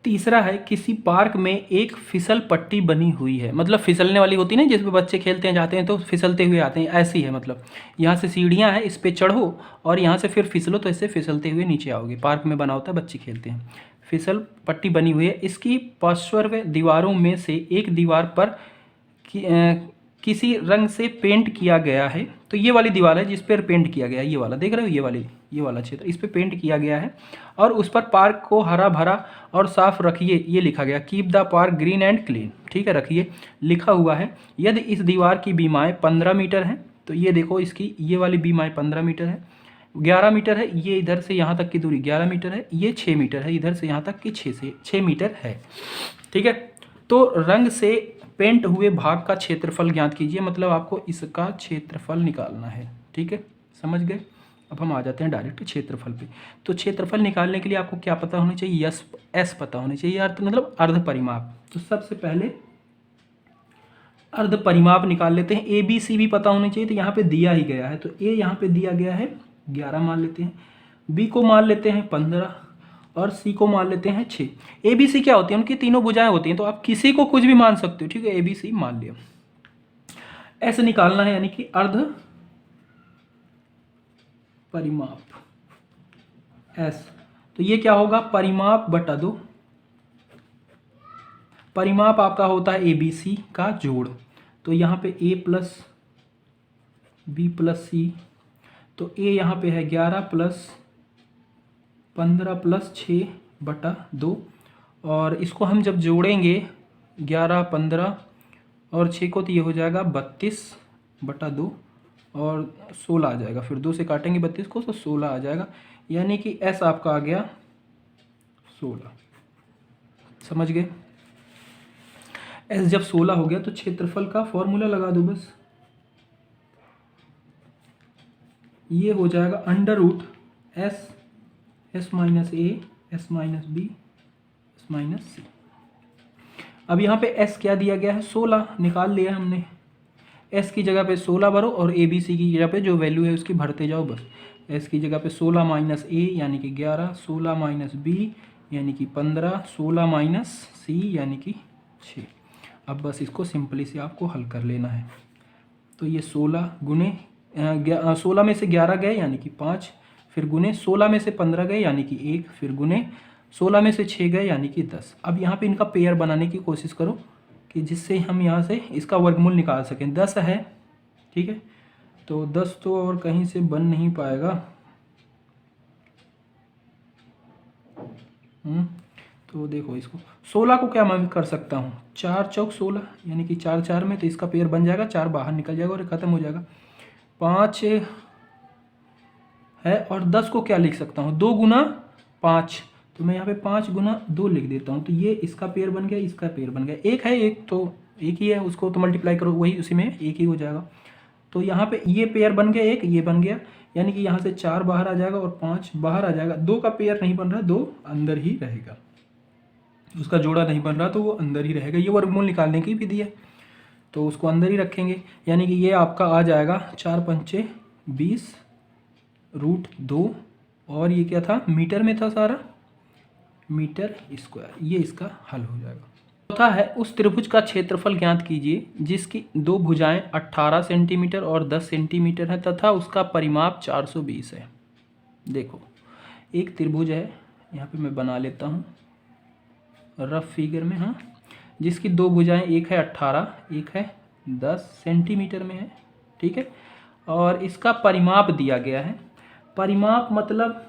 तीसरा है किसी पार्क में एक फिसल पट्टी बनी हुई है, मतलब फिसलने वाली होती है ना, जिसपे बच्चे खेलते हैं, जाते हैं तो फिसलते हुए आते हैं, ऐसी है। मतलब यहाँ से सीढ़ियाँ हैं, इस पे चढ़ो और यहाँ से फिर फिसलो तो इससे फिसलते हुए नीचे आओगे। पार्क में बना होता है, बच्चे खेलते हैं। फिसल पट्टी बनी हुई है, इसकी पार्श्व दीवारों में से एक दीवार पर किसी रंग से पेंट किया गया है। तो ये वाली दीवार है जिस पर पेंट किया गया है, ये वाला देख रहे हो, ये वाला क्षेत्र, इस पे पेंट किया गया है और उस पर पार्क को हरा भरा और साफ रखिए ये लिखा गया, keep the park green and clean. ठीक है, रखिए लिखा हुआ है। यदि इस दीवार की बीमाएँ 15 मीटर हैं, तो ये देखो इसकी ये वाली बीमाएँ 15 मीटर है, 11 मीटर है, ये इधर से यहाँ तक की दूरी 11 मीटर है, ये 6 मीटर है, इधर से यहाँ तक की 6 मीटर है। ठीक है, तो रंग से पेंट हुए भाग का क्षेत्रफल ज्ञात कीजिए, मतलब आपको इसका क्षेत्रफल निकालना है। ठीक है, समझ गए। अब हम आ जाते हैं डायरेक्ट क्षेत्रफल पे। तो क्षेत्रफल निकालने के लिए आपको क्या पता होना चाहिए, एस पता होनी चाहिए, अर्थ मतलब अर्ध परिमाप। तो सबसे पहले अर्ध परिमाप निकाल लेते हैं। ए बी सी भी पता होनी चाहिए, तो यहाँ पे दिया ही गया है, तो ए यहाँ पे दिया गया है 11 मान लेते हैं, बी को मान लेते हैं 15 और सी को मान लेते हैं 6। ए बी सी क्या होती है, उनकी तीनों भुजाएं होती हैं, तो आप किसी को कुछ भी मान सकते हो। ठीक है, ए बी सी मान लिया। ऐसे निकालना है, यानी कि अर्ध परिमाप एस। तो ये क्या होगा, परिमाप बटा 2। परिमाप आपका होता है ए बी सी का जोड़, तो यहाँ पे ए प्लस बी प्लस सी, तो ए यहाँ पे है 11 प्लस 15 प्लस 6 बटा 2, और इसको हम जब जोड़ेंगे 11 15 और 6 को, तो ये हो जाएगा 32 बटा 2 और 16 आ जाएगा, फिर 2 से काटेंगे 32 को तो 16 आ जाएगा, यानी कि एस आपका आ गया 16। समझ गए। एस जब 16 हो गया तो क्षेत्रफल का फॉर्मूला लगा दो बस, ये हो जाएगा under root s, s minus a, s minus b, s minus c. अब यहाँ पे एस क्या दिया गया है, 16 निकाल लिया हमने। एस की जगह पे 16 भरो और ए बी सी की जगह पे जो वैल्यू है उसकी भरते जाओ बस। एस की जगह पे 16 माइनस ए यानी कि 11, 16 माइनस बी यानी कि 15, 16 माइनस सी यानी कि 6। अब बस इसको सिंपली से आपको हल कर लेना है। तो ये 16 गुने 16 में से 11 गए यानी कि 5, फिर गुने 16 में से 15 गए यानी कि 1, फिर गुने 16 में से 6 गए यानी कि 10। अब यहाँ पे इनका पेयर बनाने की कोशिश करो कि जिससे हम यहाँ से इसका वर्गमूल निकाल सकें। 10 है, ठीक है, तो 10 तो और कहीं से बन नहीं पाएगा। तो देखो इसको 16 को क्या मैं कर सकता हूँ, 4 चौक 16 यानी कि 4 4 में, तो इसका पेयर बन जाएगा, 4 बाहर निकल जाएगा और ख़त्म हो जाएगा। 5 है और 10 को क्या लिख सकता हूँ, 2 गुना 5, तो मैं यहाँ पे 5 गुना 2 लिख देता हूँ, तो ये इसका पेयर बन गया, इसका पेयर बन गया। एक है, एक तो एक ही है, उसको तो मल्टीप्लाई करो, वही उसी में एक ही हो जाएगा। तो यहाँ पे ये पेयर बन गया, एक ये बन गया, यानी कि यहाँ से 4 बाहर आ जाएगा और 5 बाहर आ जाएगा। 2 का पेयर नहीं बन रहा, 2 अंदर ही रहेगा, उसका जोड़ा नहीं बन रहा तो वो अंदर ही रहेगा। ये वर्गमूल निकालने की विधि है, तो उसको अंदर ही रखेंगे, यानी कि ये आपका आ जाएगा 4 पंचे 20 रूट 2, और ये क्या था, मीटर में था सारा, मीटर स्क्वायर। ये इसका हल हो जाएगा। चौथा है उस त्रिभुज का क्षेत्रफल ज्ञात कीजिए जिसकी 2 भुजाएं 18 सेंटीमीटर और 10 सेंटीमीटर है तथा उसका परिमाप 420 है। देखो एक त्रिभुज है, यहाँ पे मैं बना लेता हूँ रफ फिगर में, हाँ, जिसकी 2 भुजाएं, एक है 18, एक है 10 सेंटीमीटर में है, ठीक है, और इसका परिमाप दिया गया है। परिमाप मतलब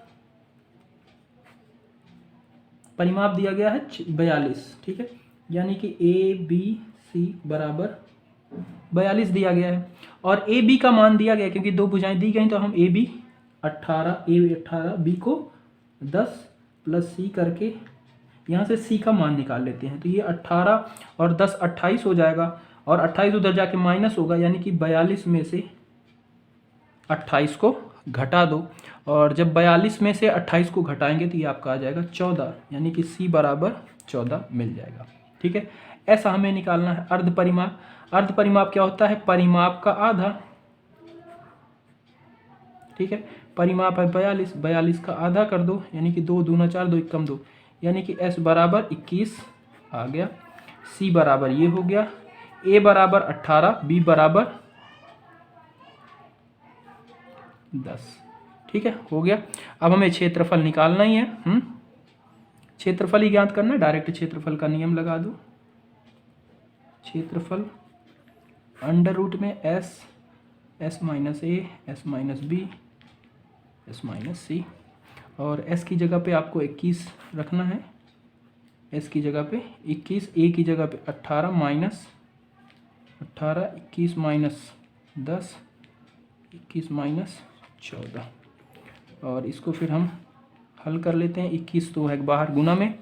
परिमाप दिया गया है 42, ठीक है, यानी कि ए बी सी बराबर 42 दिया गया है, और ए बी का मान दिया गया, क्योंकि 2 भुजाएं दी गई तो हम ए बी 18 बी को 10 प्लस सी करके यहाँ से सी का मान निकाल लेते हैं। तो ये 18 और 10 28 हो जाएगा, और 28 उधर जाके माइनस होगा, यानी कि 42 में से 28 को घटा दो, और जब 42 में से 28 को घटाएंगे तो ये आपका आ जाएगा 14, यानी कि सी बराबर 14 मिल जाएगा, ठीक है। ऐसा हमें निकालना है अर्ध परिमाप। अर्ध परिमाप क्या होता है, परिमाप का आधा, ठीक है, परिमाप है 42, 42 का आधा कर दो, यानी कि 2 दूना 4, 2 एकम 2, यानी कि s बराबर 21 आ गया, c बराबर ये हो गया, a बराबर 18, b बराबर 10। ठीक है, हो गया। अब हमें क्षेत्रफल निकालना ही है। क्षेत्रफल ही ज्ञात करना है, डायरेक्ट क्षेत्रफल का नियम लगा दो। क्षेत्रफल अंडर रूट में s minus a, s minus b, s minus c, और s की जगह पे आपको 21 रखना है, s की जगह पे 21, a की जगह पे 18 माइनस 18, 21 माइनस 10, 21 माइनस 14, और इसको फिर हम हल कर लेते हैं। 21 तो है बाहर गुना में,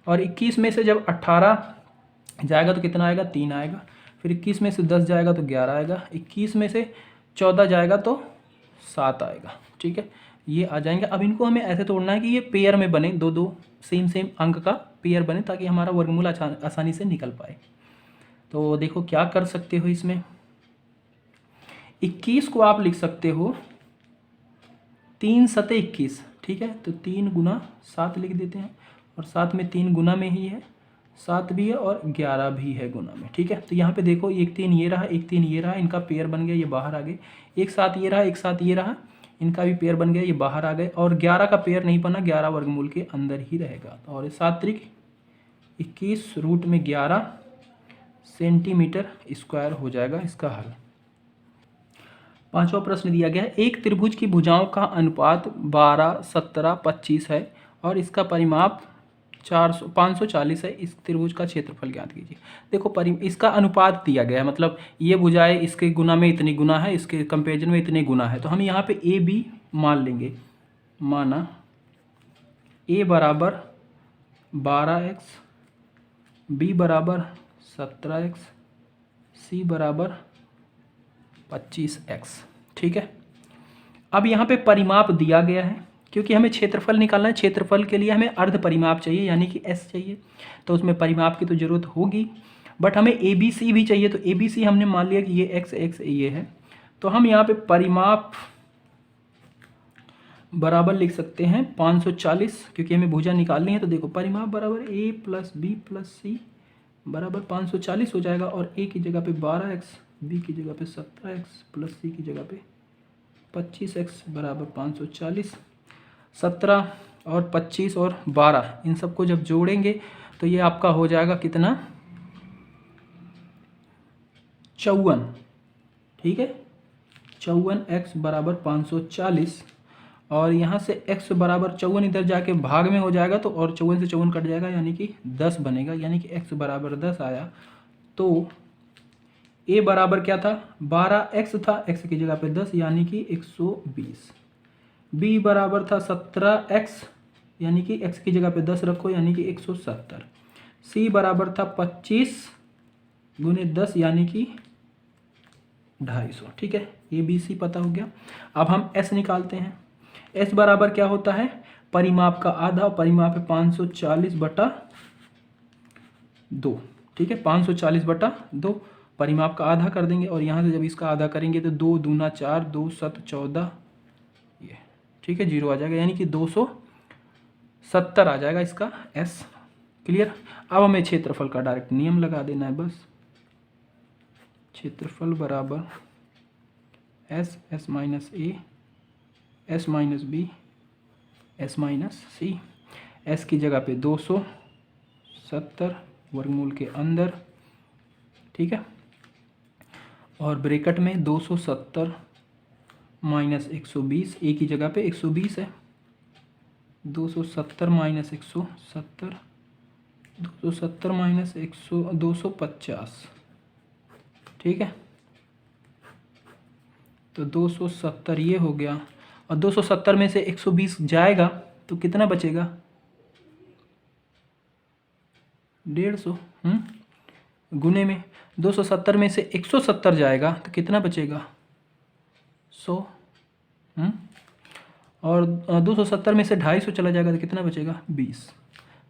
और 21 में से जब 18 जाएगा तो कितना आएगा, 3 आएगा, फिर 21 में से 10 जाएगा तो 11 आएगा, 21 में से 14 जाएगा तो 7 आएगा। ठीक है, ये आ जाएंगे। अब इनको हमें ऐसे तोड़ना है कि ये पेयर में बने, दो दो सेम अंक का पेयर बने, ताकि हमारा वर्गमूल आसानी से निकल पाए। तो देखो क्या कर सकते हो इसमें, 21 को आप लिख सकते हो 3 सते 21। ठीक है, तो 3 गुना 7 लिख देते हैं, और साथ में 3 गुना में ही है, 7 भी है और 11 भी है गुना में। ठीक है, तो यहाँ पे देखो 1 3 ये रहा, 1 3 ये रहा, इनका पेयर बन गया, ये बाहर आ गए। 1 7 ये रहा, 1 7 ये रहा, इनका भी पेयर बन गया, ये बाहर आ गए। और 11 का पेयर नहीं बना, 11 वर्गमूल के अंदर ही रहेगा। और 7 त्रिक 21 रूट में 11 सेंटीमीटर स्क्वायर हो जाएगा इसका हल। 5वां प्रश्न दिया गया है, एक त्रिभुज की भुजाओं का अनुपात 12, 17, 25 है और इसका परिमाप 540 है। इस त्रिभुज का क्षेत्रफल ज्ञात कीजिए। देखो इसका अनुपात दिया गया है, मतलब ये भुजाएं इसके गुना में इतनी गुना है, इसके कंपेरिजन में इतने गुना है। तो हम यहाँ पे ए बी मान लेंगे। माना ए बराबर 12x, बी बराबर 17x, सी बराबर 25x। ठीक है, अब यहाँ पे परिमाप दिया गया है, क्योंकि हमें क्षेत्रफल निकालना है। क्षेत्रफल के लिए हमें अर्ध परिमाप चाहिए, यानी कि s चाहिए, तो उसमें परिमाप की तो जरूरत होगी, बट हमें ए बी सी भी चाहिए। तो ए बी सी हमने मान लिया कि ये x ये है, तो हम यहाँ पे परिमाप बराबर लिख सकते हैं 540, क्योंकि हमें भुजा निकालनी है। तो देखो परिमाप बराबर a प्लस बी प्लस सी बराबर 540 हो जाएगा, और a की जगह पे 12x, b की जगह पे 17x प्लस c की जगह पे 25x बराबर 540। 17 और 25 और 12 इन सबको जब जोड़ेंगे तो ये आपका हो जाएगा कितना, 54। ठीक है, 54x बराबर 540, और यहाँ से x बराबर 54 इधर जाके भाग में हो जाएगा, तो और 54 से 54 कट जाएगा, यानी कि 10 बनेगा, यानी कि x बराबर 10 आया। तो a बराबर क्या था, 12x था, x की जगह पे 10 यानी कि 120। b बराबर था 17x, यानी कि x की जगह पे 10 रखो, यानी कि 170। c बराबर था 25 गुने 10 यानी कि 250। ठीक है, a b c पता हो गया। अब हम s निकालते हैं। s बराबर क्या होता है, परिमाप का आधा, परिमाप है 540 बटा 2। ठीक है, 540 बटा 2 परिमाप का आधा कर देंगे, और यहाँ से जब इसका आधा करेंगे तो 2 दूना 4, 2 7 14, ये ठीक है 0 आ जाएगा, यानी कि 270 आ जाएगा इसका s। क्लियर। अब हमें क्षेत्रफल का डायरेक्ट नियम लगा देना है बस। क्षेत्रफल बराबर s minus a, s minus b, s minus c. s की जगह पे 270 वर्गमूल के अंदर। ठीक है, और ब्रैकेट में 270 माइनस 120, ए की जगह पे 120 है, 270 माइनस 170, 270 माइनस 250। ठीक है, तो 270 ये हो गया, और 270 में से 120 जाएगा तो कितना बचेगा, 150। गुने में 270 में से 170 जाएगा तो कितना बचेगा, 100। और 270 में से 250 चला जाएगा तो कितना बचेगा, 20।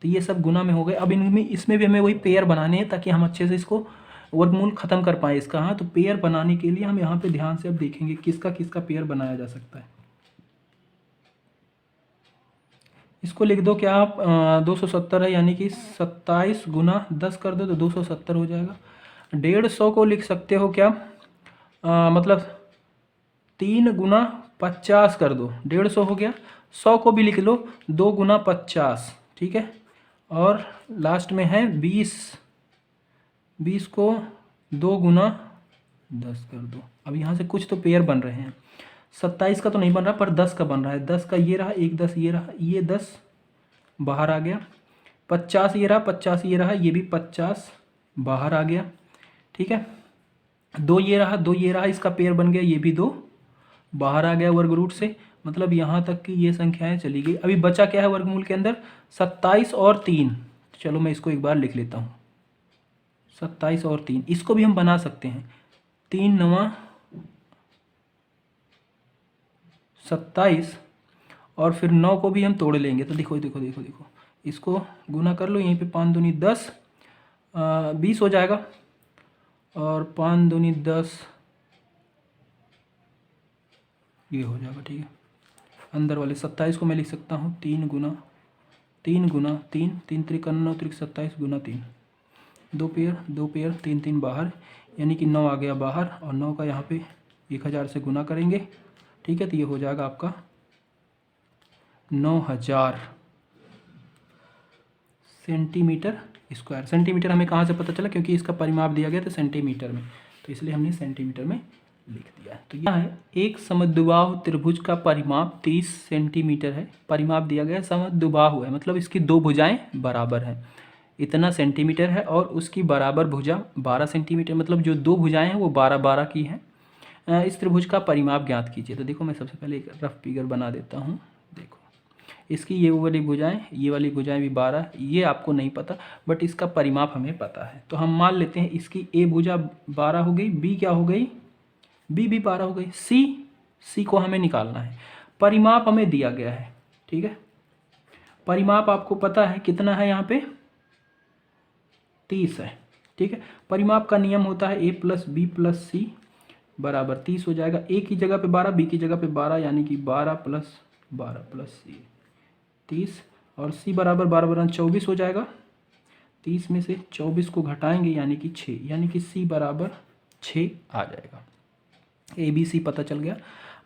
तो ये सब गुना में हो गए। अब इनमें इसमें भी हमें वही पेयर बनाने हैं, ताकि हम अच्छे से इसको वर्गमूल खत्म कर पाए इसका। हाँ, तो पेयर बनाने के लिए हम यहाँ पे ध्यान से अब देखेंगे किसका किसका पेयर बनाया जा सकता है। इसको लिख दो क्या आप 270 है, यानी कि 27 गुना 10 कर दो तो 270 हो जाएगा। 150 को लिख सकते हो क्या, मतलब 3 गुना 50 कर दो, 150 हो गया। 100 को भी लिख लो 2 गुना 50, ठीक है। और लास्ट में है 20, 20 को 2 गुना 10 कर दो। अब यहाँ से कुछ तो पेयर बन रहे हैं, 27 का तो नहीं बन रहा पर 10 का बन रहा है। 10 का ये रहा, एक 10 ये रहा, ये 10 बाहर आ गया। 50 ये रहा, 50 ये रहा, ये भी 50 बाहर आ गया, ठीक है। 2 ये रहा, 2 ये रहा, इसका पेयर बन गया, ये भी 2 बाहर आ गया वर्ग रूट से। मतलब यहाँ तक की ये संख्याएं चली गई। अभी बचा क्या है वर्गमूल के अंदर, 27 और 3। चलो मैं इसको एक बार लिख लेता हूँ, 27 और 3। इसको भी हम बना सकते हैं, 3 9 27 और फिर 9 को भी हम तोड़ लेंगे। तो देखो देखो देखो देखो, इसको गुना कर लो, यहीं पे 5 दूनी 10, 20 हो जाएगा। और 5 दूनी 10, ये हो जाएगा, ठीक है। अंदर वाले 27 को मैं लिख सकता हूँ 3 गुना 3, 3 त्रिक 9 त्रिक 27 गुना 3, 2 पेयर 3 3 बाहर, यानी कि 9 आ गया बाहर। और 9 का यहाँ पे 1000 से गुना करेंगे, ठीक है। तो ये हो जाएगा आपका 9000 सेंटीमीटर स्क्वायर। सेंटीमीटर हमें कहाँ से पता चला, क्योंकि इसका परिमाप दिया गया था सेंटीमीटर में, तो इसलिए हमने सेंटीमीटर में लिख दिया। तो यह है एक समद्विबाहु त्रिभुज का परिमाप 30 सेंटीमीटर है। परिमाप दिया गया समद्विबाहु है, मतलब इसकी 2 भुजाएं बराबर हैं, इतना सेंटीमीटर है। और उसकी बराबर भुजा 12 सेंटीमीटर, मतलब जो 2 भुजाएं हैं वो 12 की हैं। इस त्रिभुज का परिमाप ज्ञात कीजिए। तो देखो मैं सबसे पहले एक रफ फिगर बना देता हूँ। देखो इसकी ये वाली भुजाएं, ये वाली भुजाएं भी 12, ये आपको नहीं पता बट इसका परिमाप हमें पता है। तो हम मान लेते हैं इसकी ए भुजा 12 हो गई, बी क्या हो गई, बी भी 12 हो गई, सी को हमें निकालना है। परिमाप हमें दिया गया है, ठीक है। परिमाप आपको पता है कितना है, यहाँ पे 30 है, ठीक है। परिमाप का नियम होता है a प्लस बी प्लस सी बराबर 30 हो जाएगा। a की जगह पे 12, b की जगह पे 12, यानी कि 12 प्लस सी 30, और c बराबर 12 24 हो जाएगा। 30 में से 24 को घटाएंगे यानी कि 6, यानी कि c बराबर 6 आ जाएगा। ए बी सी पता चल गया।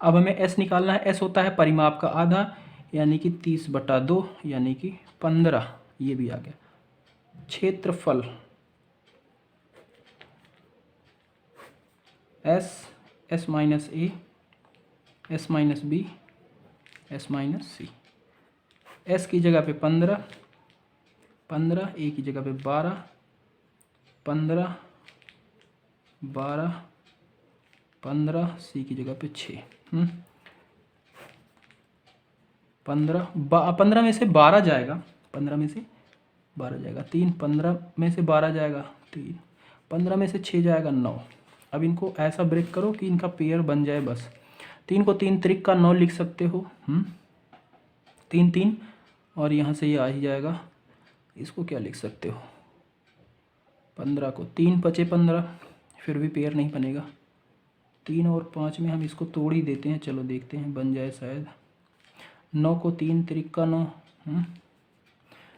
अब हमें s निकालना है। s होता है परिमाप का आधा, यानी कि 30/2, यानी कि 15, ये भी आ गया। क्षेत्रफल s minus a, s minus b, s minus c. s की जगह पे 15, a की जगह पे 12, 15, सी की जगह पे 6। 15 में से 12 जाएगा, 15 में से 12 जाएगा 3, 15 में से 12 जाएगा 3, 15 में से 6 जाएगा 9। अब इनको ऐसा ब्रेक करो कि इनका पेयर बन जाए बस। 3 को 3 त्रिक का 9 लिख सकते हो, 3 3, और यहाँ से ये आ ही जाएगा। इसको क्या लिख सकते हो, 15 को 3 बचे 15, फिर भी पेयर नहीं बनेगा। 3 और 5 में हम इसको तोड़ ही देते हैं, चलो देखते हैं बन जाए शायद। 9 को 3 त्रिक का 9,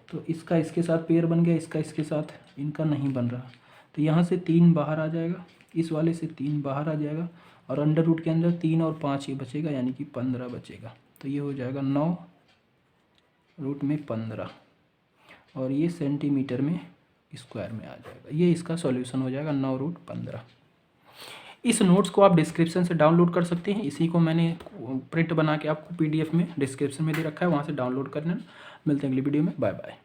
तो इसका इसके साथ पेयर बन गया, इसका इसके साथ, इनका नहीं बन रहा। तो यहाँ से 3 बाहर आ जाएगा, इस वाले से 3 बाहर आ जाएगा, और अंडर रूट के अंदर 3 और 5 ही बचेगा, यानी कि 15 बचेगा। तो ये हो जाएगा 9 रूट में 15, और ये सेंटीमीटर में स्क्वायर में आ जाएगा। ये इसका सॉल्यूशन हो जाएगा 9 रूट 15। इस नोट्स को आप डिस्क्रिप्शन से डाउनलोड कर सकते हैं। इसी को मैंने प्रिंट बना के आपको PDF में डिस्क्रिप्शन में दे रखा है, वहाँ से डाउनलोड करना। मिलते हैं अगली वीडियो में, बाय बाय।